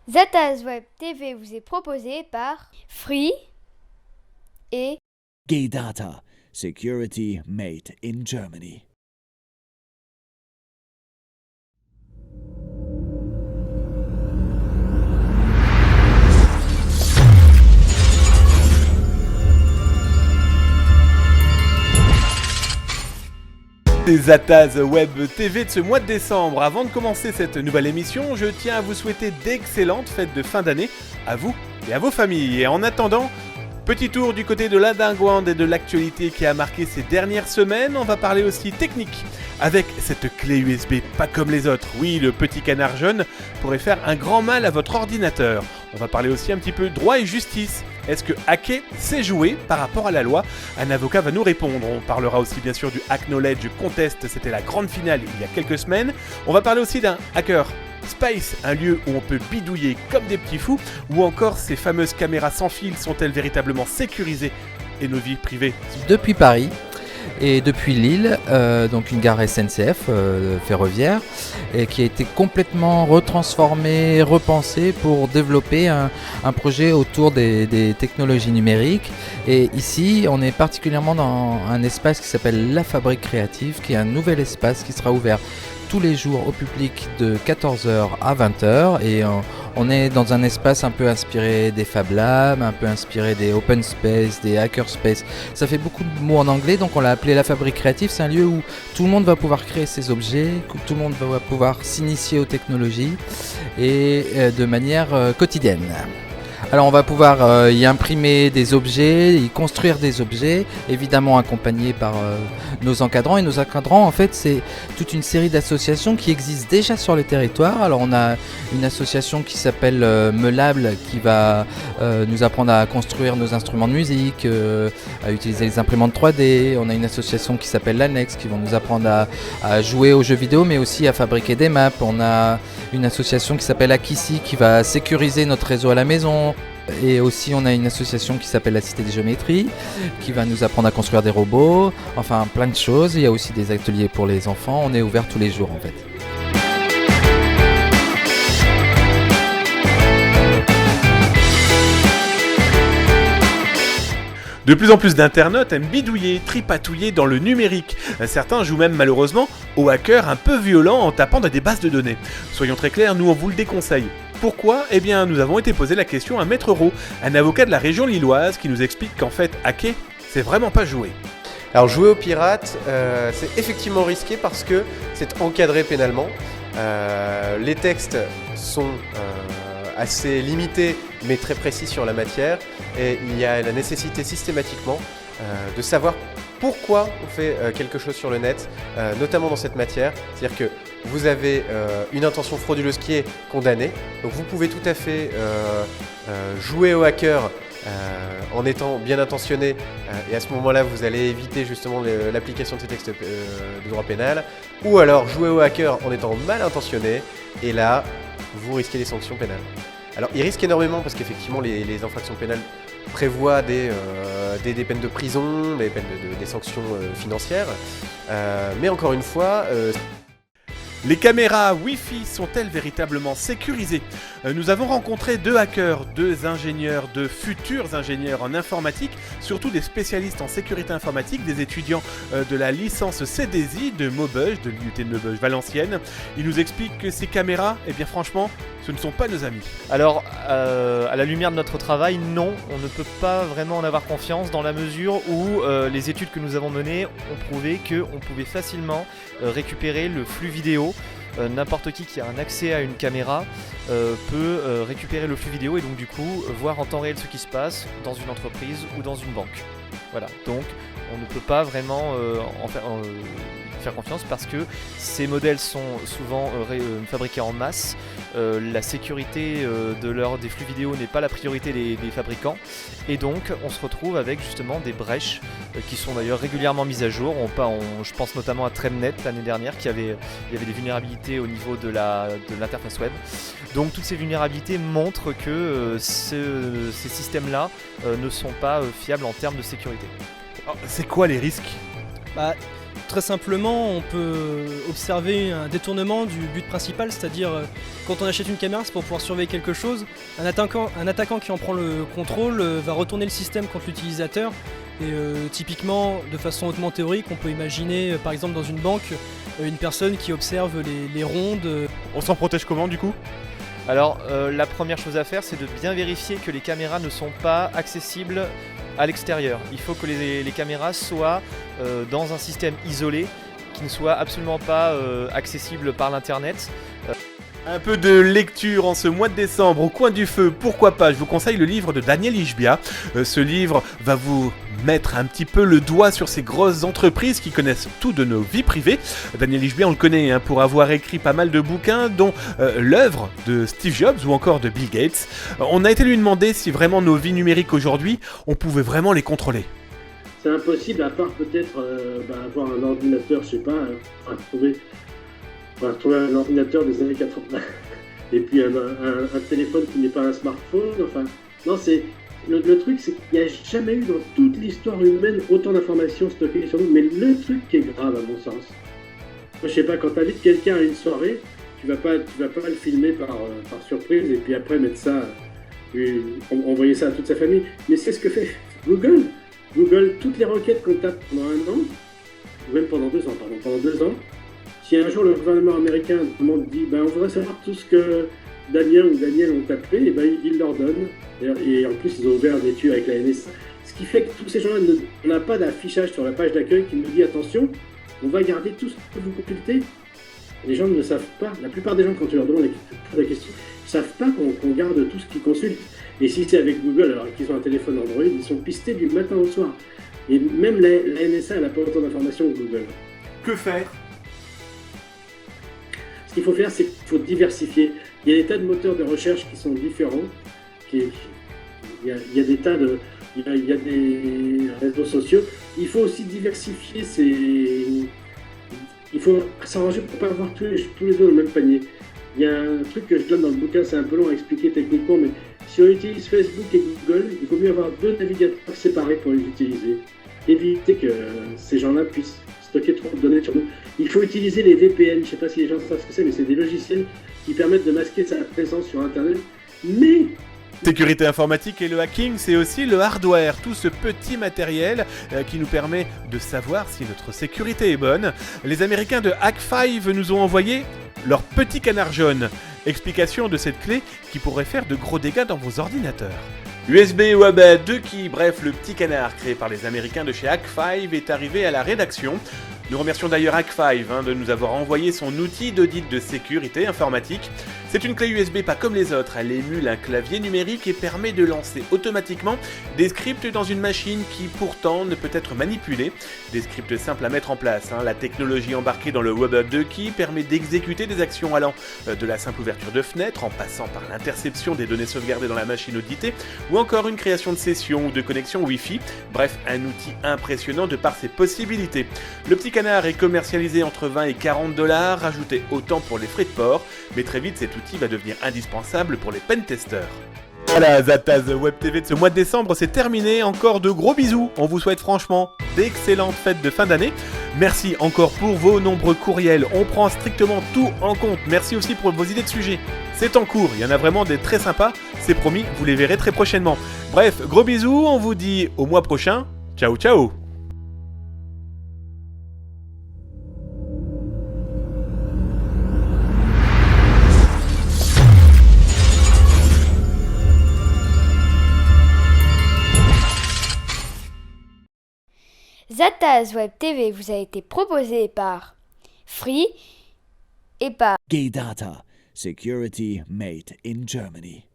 Zataz Web TV vous est proposé par Free et G-Data, security made in Germany. C'est Zataz Web TV de ce mois de décembre. Avant de commencer cette nouvelle émission, je tiens à vous souhaiter d'excellentes fêtes de fin d'année à vous et à vos familles. Et en attendant, petit tour du côté de la dingouande et de l'actualité qui a marqué ces dernières semaines. On va parler aussi technique avec cette clé USB pas comme les autres. Oui, le petit canard jaune pourrait faire un grand mal à votre ordinateur. On va parler aussi un petit peu droit et justice. Est-ce que hacker, c'est jouer par rapport à la loi? Un avocat va nous répondre. On parlera aussi bien sûr du Hack Knowledge Contest, c'était la grande finale il y a quelques semaines. On va parler aussi d'un hacker Space, un lieu où on peut bidouiller comme des petits fous, ou encore ces fameuses caméras sans fil sont-elles véritablement sécurisées et nos vies privées? Depuis Paris et depuis Lille, donc une gare SNCF ferroviaire, et qui a été complètement retransformée, repensée pour développer un projet autour des technologies numériques. Et ici, on est particulièrement dans un espace qui s'appelle La Fabrique Créative, qui est un nouvel espace qui sera ouvert tous les jours au public de 14h à 20h, et on est dans un espace un peu inspiré des Fab Labs, un peu inspiré des Open Space, des Hackerspace. Ça fait beaucoup de mots en anglais, donc on l'a appelé La Fabrique Créative. C'est un lieu où tout le monde va pouvoir créer ses objets, où tout le monde va pouvoir s'initier aux technologies et de manière quotidienne. Alors on va pouvoir y imprimer des objets, y construire des objets, évidemment accompagnés par nos encadrants. Et nos encadrants, en fait, c'est toute une série d'associations qui existent déjà sur le territoire. Alors on a une association qui s'appelle Meulable, qui va nous apprendre à construire nos instruments de musique, à utiliser les imprimantes 3D. On a une association qui s'appelle l'Annexe, qui vont nous apprendre à jouer aux jeux vidéo, mais aussi à fabriquer des maps. On a une association qui s'appelle Akissi, qui va sécuriser notre réseau à la maison. Et aussi on a une association qui s'appelle la Cité des Géométries, qui va nous apprendre à construire des robots, enfin plein de choses. Il y a aussi des ateliers pour les enfants, on est ouvert tous les jours en fait. De plus en plus d'internautes aiment bidouiller, tripatouiller dans le numérique. Certains jouent même malheureusement aux hackers un peu violents en tapant dans des bases de données. Soyons très clairs, nous on vous le déconseille. Pourquoi? Eh bien, nous avons été posé la question à Maître Rowe, un avocat de la région lilloise qui nous explique qu'en fait, hacker, c'est vraiment pas jouer. Alors jouer aux pirates, c'est effectivement risqué parce que c'est encadré pénalement. Les textes sont assez limités mais très précis sur la matière, et il y a la nécessité systématiquement de savoir pourquoi on fait quelque chose sur le net, notamment dans cette matière. C'est-à-dire que vous avez une intention frauduleuse qui est condamnée, donc vous pouvez tout à fait jouer au hacker en étant bien intentionné, et à ce moment-là vous allez éviter justement l'application de ces textes de droit pénal, ou alors jouer au hacker en étant mal intentionné, et là vous risquez des sanctions pénales. Alors ils risquent énormément parce qu'effectivement les infractions pénales prévoient des peines de prison, des sanctions financières, mais encore une fois... Les caméras Wi-Fi sont-elles véritablement sécurisées? Nous avons rencontré deux hackers, deux ingénieurs, deux futurs ingénieurs en informatique, surtout des spécialistes en sécurité informatique, des étudiants de la licence CDSI de Maubeuge, de l'IUT de Maubeuge Valenciennes. Ils nous expliquent que ces caméras, eh bien franchement, ce ne sont pas nos amis. Alors, à la lumière de notre travail, non, on ne peut pas vraiment en avoir confiance dans la mesure où les études que nous avons menées ont prouvé qu'on pouvait facilement récupérer le flux vidéo. N'importe qui a un accès à une caméra peut récupérer le flux vidéo et donc du coup voir en temps réel ce qui se passe dans une entreprise ou dans une banque. Voilà, donc on ne peut pas vraiment faire confiance parce que ces modèles sont souvent fabriqués en masse. La sécurité des flux vidéo n'est pas la priorité des fabricants, et donc on se retrouve avec justement des brèches qui sont d'ailleurs régulièrement mises à jour. Je pense notamment à Tremnet l'année dernière, il y avait des vulnérabilités au niveau de l'interface web. Donc toutes ces vulnérabilités montrent que ces systèmes-là ne sont pas fiables en termes de sécurité. Alors, c'est quoi les risques? Très simplement, on peut observer un détournement du but principal, c'est-à-dire quand on achète une caméra, c'est pour pouvoir surveiller quelque chose. Un attaquant qui en prend le contrôle va retourner le système contre l'utilisateur. Et typiquement, de façon hautement théorique, on peut imaginer, par exemple dans une banque, une personne qui observe les rondes. On s'en protège comment du coup ? Alors la première chose à faire, c'est de bien vérifier que les caméras ne sont pas accessibles à l'extérieur. Il faut que les caméras soient dans un système isolé, qui ne soit absolument pas accessible par l'internet. Un peu de lecture en ce mois de décembre au coin du feu, pourquoi pas. Je vous conseille le livre de Daniel Ishbia. Ce livre va vous mettre un petit peu le doigt sur ces grosses entreprises qui connaissent tout de nos vies privées. Daniel Ishbia, on le connaît pour avoir écrit pas mal de bouquins, dont l'œuvre de Steve Jobs ou encore de Bill Gates. On a été lui demander si vraiment nos vies numériques aujourd'hui, on pouvait vraiment les contrôler. C'est impossible, à part peut-être avoir un ordinateur, je sais pas, trouver un ordinateur des années 80 et puis un téléphone qui n'est pas un smartphone. Enfin, non, c'est le truc, c'est qu'il n'y a jamais eu dans toute l'histoire humaine autant d'informations stockées sur nous. Mais le truc qui est grave, à mon sens, moi, je sais pas, quand tu invites quelqu'un à une soirée, tu vas pas le filmer par surprise et puis après mettre ça, envoyer ça à toute sa famille. Mais c'est ce que fait Google. Google, toutes les requêtes qu'on tape pendant 1 an, ou même pendant 2 ans, pendant 2 ans. Si un jour le gouvernement américain dit on voudrait savoir tout ce que Damien ou Daniel ont tapé, et il leur donne. Et en plus, ils ont ouvert des tuyaux avec la NSA. Ce qui fait que tous ces gens-là n'ont pas d'affichage sur la page d'accueil qui nous dit attention, on va garder tout ce que vous consultez. Les gens ne le savent pas. La plupart des gens, quand tu leur demandes la question, ne savent pas qu'on garde tout ce qu'ils consultent. Et si c'est avec Google, alors qu'ils ont un téléphone Android, ils sont pistés du matin au soir. Et même la NSA n'a pas autant d'informations que Google. Que faire ? Ce qu'il faut faire, c'est qu'il faut diversifier. Il y a des tas de moteurs de recherche qui sont différents. Il y a des tas de... Il y a des réseaux sociaux. Il faut aussi diversifier il faut s'arranger pour ne pas avoir tous les deux dans le même panier. Il y a un truc que je donne dans le bouquin, c'est un peu long à expliquer techniquement, mais si on utilise Facebook et Google, il vaut mieux avoir 2 navigateurs séparés pour les utiliser. Éviter que ces gens-là puissent stocker trop de données sur nous. Il faut utiliser les VPN, je ne sais pas si les gens savent ce que c'est, mais c'est des logiciels qui permettent de masquer sa présence sur Internet. Mais sécurité informatique et le hacking, c'est aussi le hardware, tout ce petit matériel qui nous permet de savoir si notre sécurité est bonne. Les Américains de Hack5 nous ont envoyé leur petit canard jaune. Explication de cette clé qui pourrait faire de gros dégâts dans vos ordinateurs. USB UAB 2 key, bref, le petit canard créé par les Américains de chez Hack5 est arrivé à la rédaction. Nous remercions d'ailleurs Hack5 de nous avoir envoyé son outil d'audit de sécurité informatique. C'est une clé USB pas comme les autres, elle émule un clavier numérique et permet de lancer automatiquement des scripts dans une machine qui pourtant ne peut être manipulée. Des scripts simples à mettre en place. La technologie embarquée dans le Web 2 Key permet d'exécuter des actions allant de la simple ouverture de fenêtre en passant par l'interception des données sauvegardées dans la machine auditée ou encore une création de session ou de connexion Wi-Fi. Bref, un outil impressionnant de par ses possibilités. Le petit canard est commercialisé entre 20 et 40 $, rajoutez autant pour les frais de port, mais très vite cet outil va devenir indispensable pour les pentesters. Voilà, Zataz Web TV de ce mois de décembre, c'est terminé. Encore de gros bisous. On vous souhaite franchement d'excellentes fêtes de fin d'année. Merci encore pour vos nombreux courriels. On prend strictement tout en compte. Merci aussi pour vos idées de sujets. C'est en cours, il y en a vraiment des très sympas. C'est promis, vous les verrez très prochainement. Bref, gros bisous, on vous dit au mois prochain. Ciao, ciao. Zataz Web TV vous a été proposé par Free et par G-Data, security made in Germany.